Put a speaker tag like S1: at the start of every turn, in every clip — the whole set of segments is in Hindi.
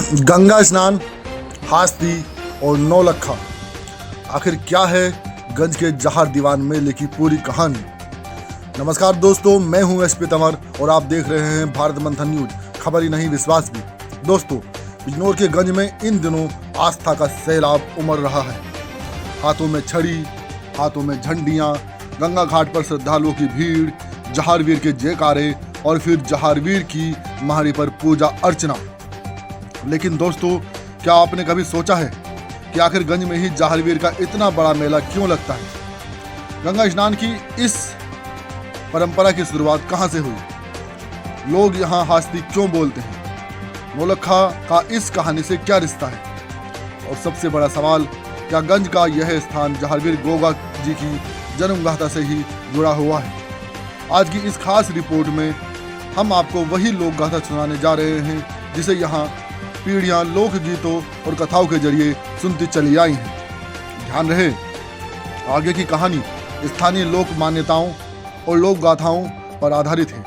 S1: गंगा स्नान, हास्ती और नौलखा, आखिर क्या है गंज के जहार दीवान मेले की पूरी कहानी। नमस्कार दोस्तों, मैं हूं एसपी तंवर और आप देख रहे हैं भारत मंथन न्यूज, खबर ही नहीं विश्वास भी। दोस्तों, बिजनौर के गंज में इन दिनों आस्था का सैलाब उमड़ रहा है। हाथों में छड़ी, हाथों में झंडियां, गंगा घाट पर श्रद्धालुओं की भीड़, जहारवीर के जयकारे और फिर जहारवीर की महारी पर पूजा अर्चना। लेकिन दोस्तों, क्या आपने कभी सोचा है कि आखिर गंज में ही जहारवीर का इतना बड़ा मेला क्यों लगता है? गंगा स्नान की इस परंपरा की शुरुआत कहां से हुई? लोग यहां हास्ती क्यों बोलते हैं? नौलखा का इस कहानी से क्या रिश्ता है? और सबसे बड़ा सवाल, क्या गंज का यह स्थान जहारवीर गोगा जी की जन्मगाथा से ही जुड़ा हुआ है? आज की इस खास रिपोर्ट में हम आपको वही लोक गाथा सुनाने जा रहे हैं जिसे यहाँ पीढ़ियाँ लोकगीतों और कथाओं के जरिए सुनती चली आई हैं। ध्यान रहे, आगे की कहानी स्थानीय लोक मान्यताओं और लोक गाथाओं पर आधारित है।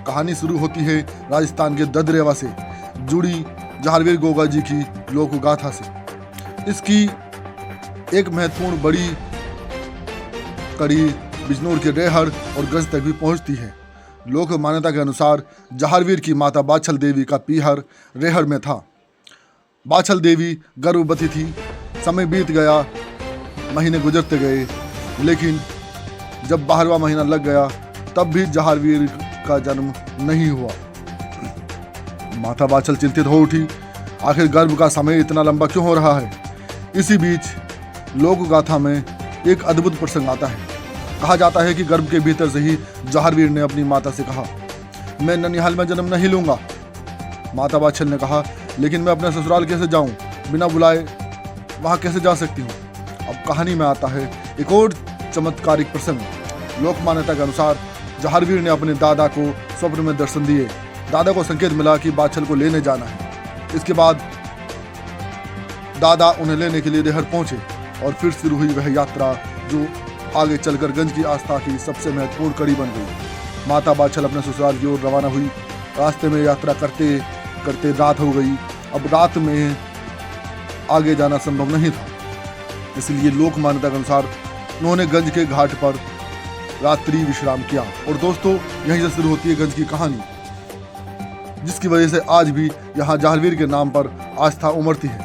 S1: कहानी शुरू होती है राजस्थान के ददरेवा से जुड़ी जहारवीर गोगा जी की लोक गाथा से। इसकी एक महत्वपूर्ण बड़ी कड़ी बिजनौर के रेहड़ और गंज तक भी पहुंचती है। लोक मान्यता के अनुसार जहारवीर की माता बाछल देवी का पीहर रेहड़ में था। बाछल देवी गर्भवती थी। समय बीत गया, महीने गुजरते गए, लेकिन जब 12वां महीना लग गया तब भी जहारवीर का जन्म नहीं हुआ। माता बाछल चिंतित हो उठी, आखिर गर्भ का समय इतना लंबा क्यों हो रहा है? इसी बीच लोक गाथा में एक अद्भुत प्रसंग आता है। कहा जाता है कि गर्भ के भीतर से ही जहारवीर ने अपनी माता से कहा, मैं ननिहाल में जन्म नहीं लूंगा। माता बाछल ने कहा, लेकिन मैं अपने ससुराल कैसे जाऊं? बिना बुलाए वहां कैसे जा सकती हूं? अब कहानी में आता है एक और चमत्कारिक प्रसंग। लोक मान्यता के अनुसार जहारवीर ने अपने दादा को स्वप्न में दर्शन दिए। दादा को संकेत मिला कि बाछल को लेने जाना है। इसके बाद दादा उन्हें लेने के लिए रेहड़ पहुंचे और फिर शुरू हुई वह यात्रा जो आगे चलकर गंज की आस्था की सबसे महत्वपूर्ण कड़ी बन गई। माता बाछल अपने ससुराल की ओर रवाना हुई। रास्ते में यात्रा करते करते रात हो गई। अब रात में आगे जाना संभव नहीं था, इसलिए लोक मान्यता के अनुसार उन्होंने गंज के घाट पर रात्रि विश्राम किया। और दोस्तों, यहीं से शुरू होती है गंज की कहानी, जिसकी वजह से आज भी यहाँ जहारवीर के नाम पर आस्था उमड़ती है।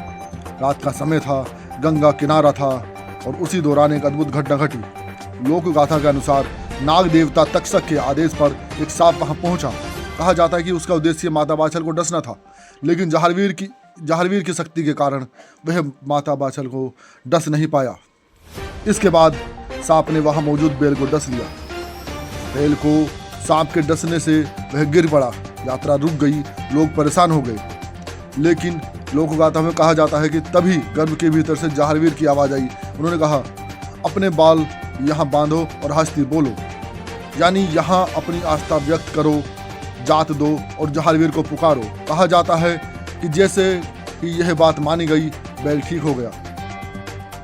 S1: रात का समय था, गंगा किनारा था और उसी दौरान एक अद्भुत घटना घटी। लोक गाथा के अनुसार नाग देवता तक्षक के आदेश पर एक सांप वहां पहुंचा। कहा जाता है कि उसका उद्देश्य माता बाछल को डसना था, लेकिन जहारवीर की शक्ति के कारण वह माता बाछल को डस नहीं पाया। इसके बाद सांप ने वहां मौजूद बैल को डस लिया। बैल को सांप के डसने से वह गिर पड़ा। यात्रा रुक गई, लोग परेशान हो गए। लेकिन लोक गाथा में कहा जाता है कि तभी गर्भ के भीतर से जहारवीर की आवाज आई। उन्होंने कहा, अपने बाल यहाँ बांधो और हास्ती बोलो, यानी यहाँ अपनी आस्था व्यक्त करो, जात दो और जहारवीर को पुकारो। कहा जाता है कि जैसे ही यह बात मानी गई, बैल ठीक हो गया।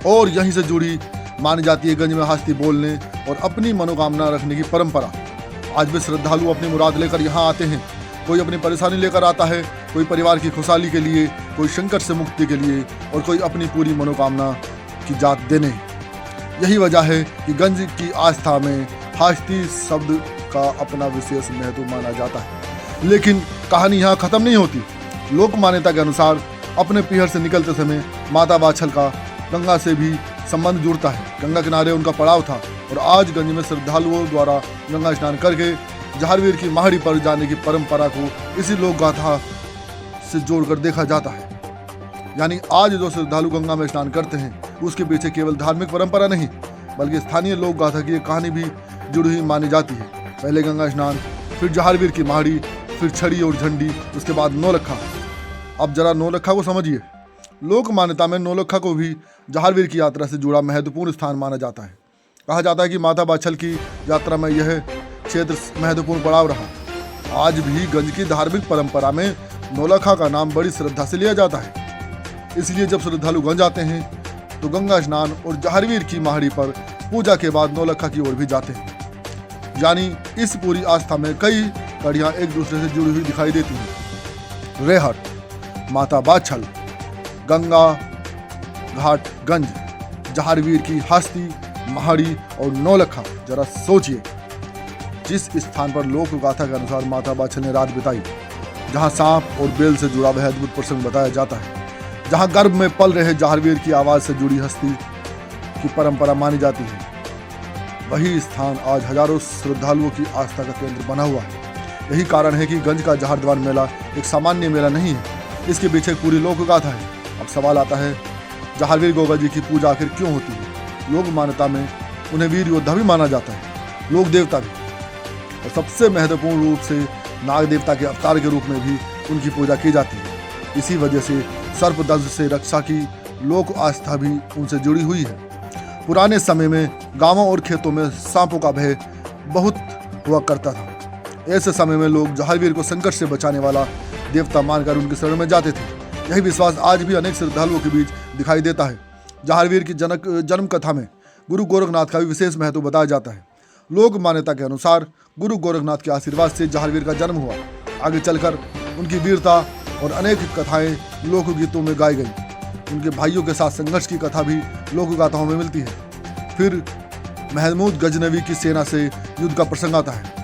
S1: और यहीं से जुड़ी मानी जाती है गंज में हास्ती बोलने और अपनी मनोकामना रखने की परंपरा। आज भी श्रद्धालु अपनी मुराद लेकर यहाँ आते हैं। कोई अपनी परेशानी लेकर आता है, कोई परिवार की खुशहाली के लिए, कोई संकट से मुक्ति के लिए और कोई अपनी पूरी मनोकामना की जात देने। यही वजह है कि गंज की आस्था में हास्ती शब्द का अपना विशेष महत्व माना जाता है। लेकिन कहानी यहाँ खत्म नहीं होती। लोक मान्यता के अनुसार अपने पीहर से निकलते समय माता बाछल का गंगा से भी संबंध जुड़ता है। गंगा किनारे उनका पड़ाव था और आज गंज में श्रद्धालुओं द्वारा गंगा स्नान करके जहारवीर की महाड़ी पर जाने की परंपरा को इसी लोक गाथा से जोड़कर देखा जाता है। यानी आज जो श्रद्धालु गंगा में स्नान करते हैं, उसके पीछे केवल धार्मिक परंपरा नहीं, बल्कि स्थानीय लोक गाथा की एक कहानी भी जुड़ी हुई मानी जाती है। पहले गंगा स्नान, फिर जहारवीर की महाड़ी, फिर छड़ी और झंडी, उसके बाद नौलखा। अब जरा नौलखा को समझिए। लोक मान्यता में नौलखा को भी जहारवीर की यात्रा से जुड़ा महत्वपूर्ण स्थान माना जाता है। कहा जाता है कि माता बाछल की यात्रा में यह क्षेत्र महत्वपूर्ण पड़ाव रहा। आज भी गंज की धार्मिक परंपरा में नौलखा का नाम बड़ी श्रद्धा से लिया जाता है। इसलिए जब श्रद्धालु गंज आते हैं तो गंगा स्नान और जहारवीर की महाड़ी पर पूजा के बाद नौलखा की ओर भी जाते हैं। यानी इस पूरी आस्था में कई कड़ियाँ एक दूसरे से जुड़ी हुई दिखाई देती हैं। रेहड़ माता बाछल, गंगा घाट गंज, जहारवीर की हस्ती, महाड़ी और नौलखा। जरा सोचिए, जिस स्थान पर लोक गाथा के अनुसार माता बाछल ने रात बिताई, जहां सांप और बेल से जुड़ा वह अद्भुत प्रसंग बताया जाता है, जहां गर्भ में पल रहे जहारवीर की आवाज से जुड़ी हस्ती की परंपरा मानी जाती है, वही स्थान आज हजारों श्रद्धालुओं की आस्था का केंद्र बना हुआ है। यही कारण है कि गंज का जहारद्वार मेला एक सामान्य मेला नहीं है, इसके पीछे पूरी लोक गाथा है। अब सवाल आता है, जहारवीर गोगा जी की पूजा आखिर क्यों होती है? लोक मान्यता में उन्हें वीर योद्धा भी माना जाता है, लोक देवता भी, और सबसे महत्वपूर्ण रूप से नाग देवता के अवतार के रूप में भी उनकी पूजा की जाती है। इसी वजह से सर्पदंश से रक्षा की लोक आस्था भी उनसे जुड़ी हुई है। पुराने समय में गांवों और खेतों में सांपों का भय बहुत हुआ करता था। ऐसे समय में लोग जहारवीर को संकट से बचाने वाला देवता मानकर उनके शरण में जाते थे। यही विश्वास आज भी अनेक श्रद्धालुओं के बीच दिखाई देता है। जहारवीर की जन्म कथा में गुरु गोरखनाथ का भी विशेष महत्व बताया जाता है। लोक मान्यता के अनुसार गुरु गोरखनाथ के आशीर्वाद से जहारवीर का जन्म हुआ। आगे चलकर उनकी वीरता और अनेक कथाएं लोकगीतों में गाई गई। उनके भाइयों के साथ संघर्ष की कथा भी लोक गाथाओं में मिलती है। फिर महमूद गजनवी की सेना से युद्ध का प्रसंग आता है।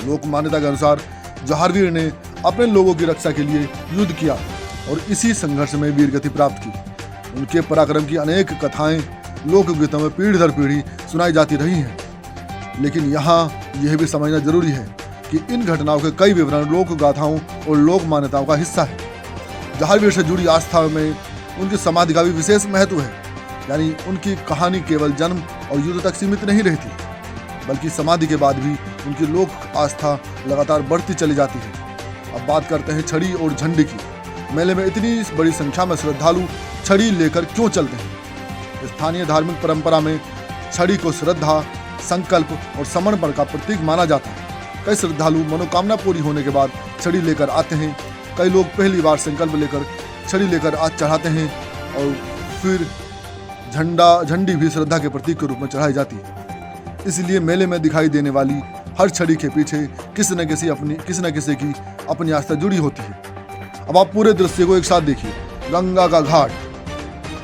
S1: लोक मान्यता के अनुसार जहारवीर ने अपने लोगों की रक्षा के लिए युद्ध किया और इसी संघर्ष में वीरगति प्राप्त की। उनके पराक्रम की अनेक कथाएं लोकगीतों में पीढ़ी दर पीढ़ी सुनाई जाती रही हैं। लेकिन यहाँ यह भी समझना जरूरी है कि इन घटनाओं के कई विवरण लोक गाथाओं और लोक मान्यताओं का हिस्सा है। जहारवीर से जुड़ी आस्था में उनकी समाधि का भी विशेष महत्व है। यानी उनकी कहानी केवल जन्म और युद्ध तक सीमित नहीं रहती, बल्कि समाधि के बाद भी उनकी लोक आस्था लगातार बढ़ती चली जाती है। अब बात करते हैं छड़ी और झंडी की। मेले में इतनी बड़ी संख्या में श्रद्धालु छड़ी लेकर क्यों चलते हैं? स्थानीय धार्मिक परंपरा में छड़ी को श्रद्धा, संकल्प और समर्पण का प्रतीक माना जाता है। कई श्रद्धालु मनोकामना पूरी होने के बाद छड़ी लेकर आते हैं। कई लोग पहली बार संकल्प लेकर छड़ी लेकर आज चढ़ाते हैं और फिर झंडी भी श्रद्धा के प्रतीक के रूप में चढ़ाई जाती है। इसलिए मेले में दिखाई देने वाली हर छड़ी के पीछे किसी न किसी की अपनी आस्था जुड़ी होती है। अब आप पूरे दृश्य को एक साथ देखिए। गंगा का घाट,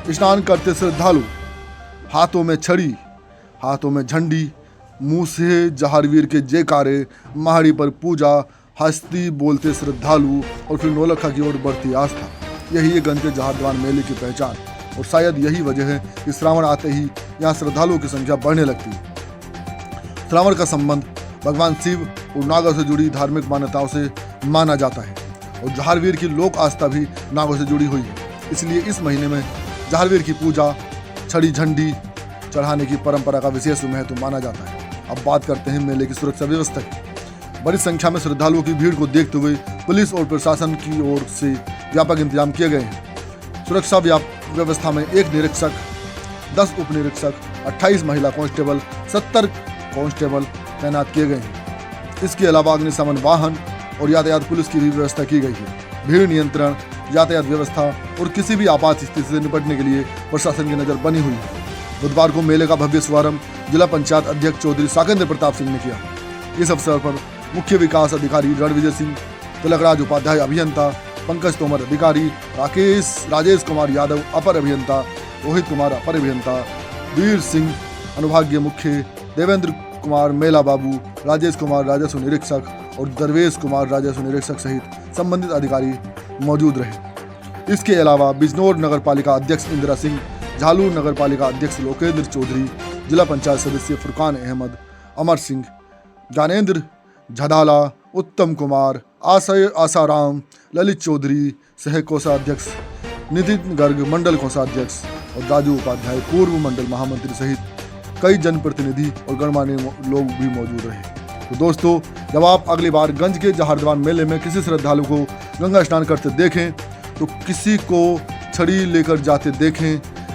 S1: स्नान करते श्रद्धालु, हाथों में छड़ी, हाथों में झंडी, मुंह से जहारवीर के जयकारे, महाड़ी पर पूजा, हस्ती बोलते श्रद्धालु और फिर नौलखा की ओर बढ़ती आस्था। यही है गंज के जहारद्वार मेले की पहचान और शायद यही वजह है कि श्रावण आते ही यहाँ श्रद्धालुओं की संख्या बढ़ने लगती है। श्रावण का संबंध भगवान शिव और नागों से जुड़ी धार्मिक मान्यताओं से माना जाता है और जहारवीर की लोक आस्था भी नागों से जुड़ी हुई है। इसलिए इस महीने में जहारवीर की पूजा, छड़ी झंडी चढ़ाने की परंपरा का विशेष महत्व माना जाता है। अब बात करते हैं मेले की सुरक्षा व्यवस्था की। बड़ी संख्या में श्रद्धालुओं की भीड़ को देखते हुए पुलिस और प्रशासन की ओर से व्यापक इंतजाम किए गए हैं। सुरक्षा व्यवस्था में 1 निरीक्षक, 10 उप निरीक्षक, 28 महिला कांस्टेबल, 70 कांस्टेबल तैनात किए गए हैं। इसके अलावा अग्निशमन वाहन और यातायात पुलिस की भी व्यवस्था की गई है। भीड़ नियंत्रण, यातायात व्यवस्था और किसी भी आपात स्थिति से निपटने के लिए प्रशासन की नजर बनी हुई है। बुधवार को मेले का भव्य शुभारंभ जिला पंचायत अध्यक्ष चौधरी साकेंद्र प्रताप सिंह ने किया। इस अवसर पर मुख्य विकास अधिकारी रणविजय सिंह, तिलकराज उपाध्याय अभियंता, पंकज तोमर अधिकारी, राजेश कुमार यादव अपर अभियंता, रोहित कुमार अपर अभियंता, वीर सिंह अनुभागीय मुख्य, देवेंद्र कुमार मेला बाबू, राजेश कुमार राजस्व निरीक्षक और दरवेश कुमार राजस्व निरीक्षक सहित संबंधित अधिकारी मौजूद रहे। इसके अलावा बिजनौर नगर पालिका अध्यक्ष इंदिरा सिंह, झालूर नगर पालिका अध्यक्ष लोकेंद्र चौधरी, जिला पंचायत सदस्य फुरकान अहमद, अमर सिंह, ज्ञानेंद्र झदाला, उत्तम कुमार, आसाराम, ललित चौधरी, सह कोषाध्यक्ष नितिन गर्ग, मंडल कोषाध्यक्ष और राजू उपाध्याय, पूर्व मंडल महामंत्री सहित कई जनप्रतिनिधि और गणमान्य लोग भी मौजूद रहे। तो दोस्तों, जब आप अगली बार गंज के जहारद्वार मेले में किसी श्रद्धालु को गंगा स्नान करते देखें, तो किसी को छड़ी लेकर जाते देखें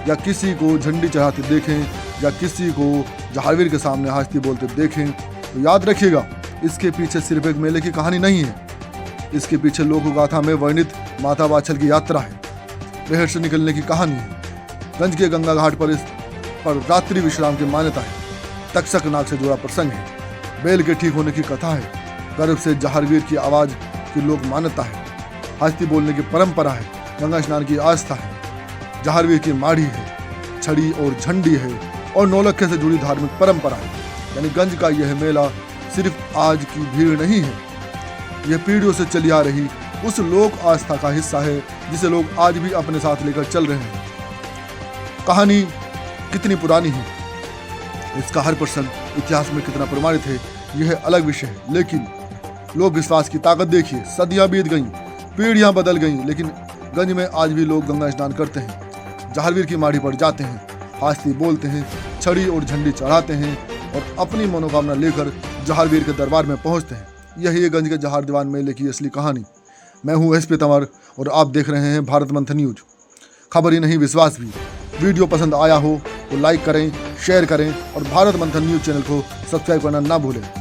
S1: या किसी को झंडी चढ़ाते देखें या किसी को जहारवीर के सामने हस्ती बोलते देखें, तो याद रखिएगा, इसके पीछे सिर्फ एक मेले की कहानी नहीं है। इसके पीछे लोक गाथा में वर्णित माता बाछल की यात्रा है, शहर से निकलने की कहानी है। गंज के गंगा घाट पर रात्रि विश्राम की मान्यता है। तक्षक नाग से जुड़ा प्रसंग है। बेल के ठीक होने की कथा है। गर्भ से जहारवीर की आवाज की लोक मान्यता है। हस्ती बोलने की परंपरा है, गंगा स्नान की आस्था है, जहारवीर की माड़ी है, छड़ी और झंडी है और नौलखे से जुड़ी धार्मिक परंपरा है। यानी गंज का यह मेला सिर्फ आज की भीड़ नहीं है, यह पीढ़ियों से चली आ रही उस लोक आस्था का हिस्सा है जिसे लोग आज भी अपने साथ लेकर चल रहे हैं। कहानी कितनी पुरानी है, इसका हर प्रसंग इतिहास में कितना प्रमाणित है, यह अलग विषय है, लेकिन लोक विश्वास की ताकत देखिए। सदियां बीत गईं, पीढ़ियां बदल गईं, लेकिन गंज में आज भी लोग गंगा स्नान करते हैं, जहारवीर की माड़ी पर जाते हैं, हस्ती बोलते हैं, छड़ी और झंडी चढ़ाते हैं और अपनी मनोकामना लेकर जहारवीर के दरबार में पहुंचते हैं। यही है गंज के जहार दीवान मेले की असली कहानी। मैं हूं SP तंवर और आप देख रहे हैं भारत मंथन न्यूज। खबर ही नहीं, विश्वास भी। वीडियो पसंद आया हो तो लाइक करें, शेयर करें और भारत मंथन न्यूज चैनल को सब्सक्राइब करना ना भूलें।